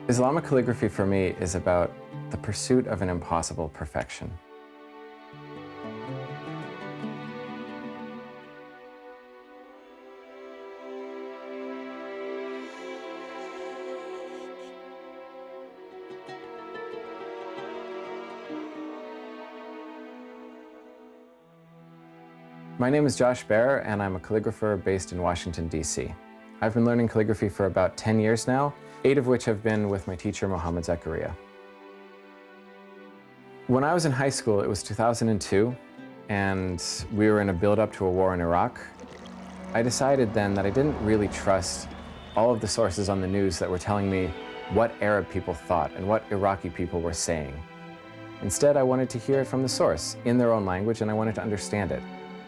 Islamic calligraphy for me is about the pursuit of an impossible perfection. My name is Josh Baer, and I'm a calligrapher based in Washington, D.C. I've been learning calligraphy for about 10 years now, 8 of which have been with my teacher, Mohammed Zakaria. When I was in high school, it was 2002, and we were in a build-up to a war in Iraq. I decided then that I didn't really trust all of the sources on the news that were telling me what Arab people thought and what Iraqi people were saying. Instead, I wanted to hear it from the source in their own language, and I wanted to understand it.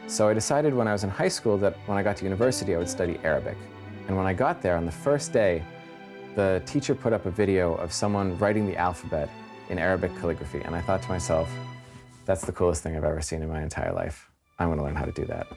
So I decided when I was in high school that when I got to university, I would study Arabic. And when I got there, on the first day, the teacher put up a video of someone writing the alphabet in Arabic calligraphy. And I thought to myself, that's the coolest thing I've ever seen in my entire life. I want to learn how to do that.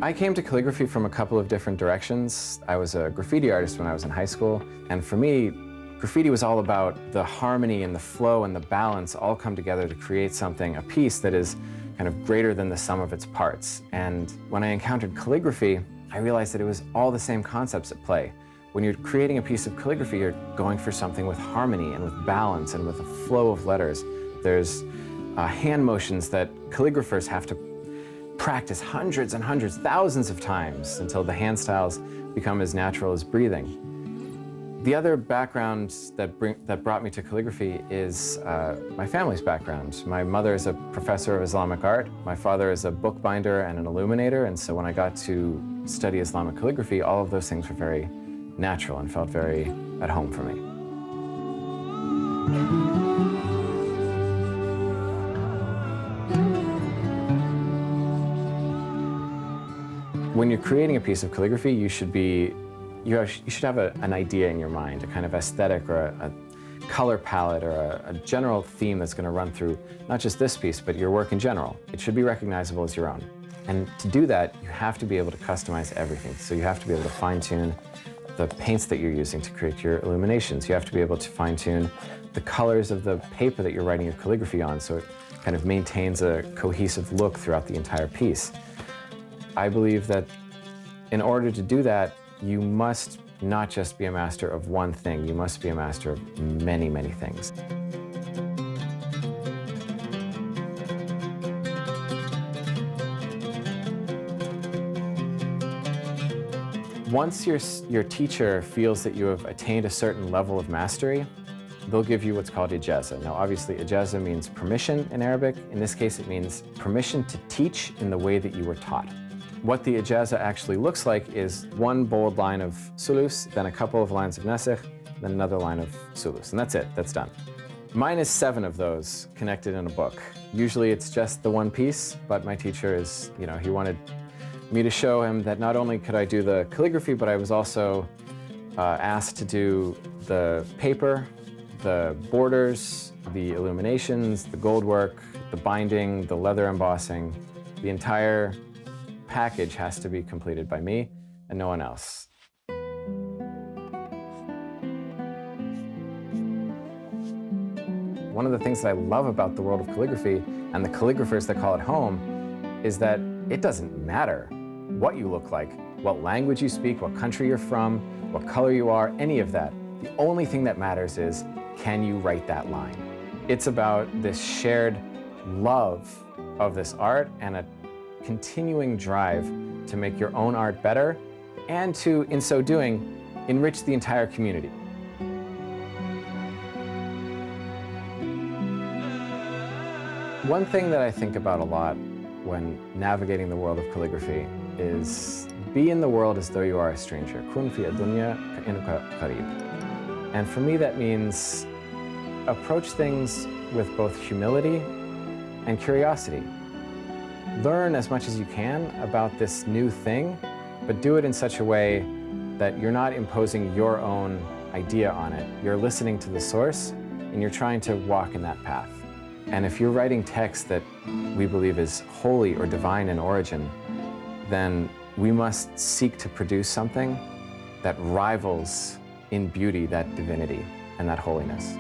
I came to calligraphy from a couple of different directions. I was a graffiti artist when I was in high school, and for me, graffiti was all about the harmony and the flow and the balance all come together to create something, a piece that is kind of greater than the sum of its parts. And when I encountered calligraphy, I realized that it was all the same concepts at play. When you're creating a piece of calligraphy, you're going for something with harmony and with balance and with a flow of letters. There's hand motions that calligraphers have to practice hundreds and hundreds, thousands of times until the hand styles become as natural as breathing. The other background that brought me to calligraphy is my family's background. My mother is a professor of Islamic art. My father is a bookbinder and an illuminator, and so when I got to study Islamic calligraphy, all of those things were very natural and felt very at home for me. When you're creating a piece of calligraphy, you should have an idea in your mind, a kind of aesthetic or a color palette or a general theme that's going to run through not just this piece, but your work in general. It should be recognizable as your own. And to do that, you have to be able to customize everything. So you have to be able to fine-tune the paints that you're using to create your illuminations. You have to be able to fine-tune the colors of the paper that you're writing your calligraphy on, so it kind of maintains a cohesive look throughout the entire piece. I believe that in order to do that, you must not just be a master of one thing, you must be a master of many, many things. Once your teacher feels that you have attained a certain level of mastery, they'll give you what's called ijaza. Now obviously ijaza means permission in Arabic. In this case it means permission to teach in the way that you were taught. What the ijaza actually looks like is one bold line of sulus, then a couple of lines of nasikh, then another line of sulus, and that's it, that's done. Mine is 7 of those connected in a book. Usually it's just the one piece, but my teacher is, he wanted me to show him that not only could I do the calligraphy, but I was also asked to do the paper, the borders, the illuminations, the gold work, the binding, the leather embossing. The entire package has to be completed by me and no one else. One of the things that I love about the world of calligraphy and the calligraphers that call it home is that it doesn't matter what you look like, what language you speak, what country you're from, what color you are, any of that. The only thing that matters is, can you write that line? It's about this shared love of this art and a continuing drive to make your own art better and to, in so doing, enrich the entire community. One thing that I think about a lot when navigating the world of calligraphy is be in the world as though you are a stranger. Kun fi ad-dunya ka'innuka qareeb. And for me that means approach things with both humility and curiosity. Learn as much as you can about this new thing, but do it in such a way that you're not imposing your own idea on it. You're listening to the source, and you're trying to walk in that path. And if you're writing text that we believe is holy or divine in origin, then we must seek to produce something that rivals in beauty that divinity and that holiness.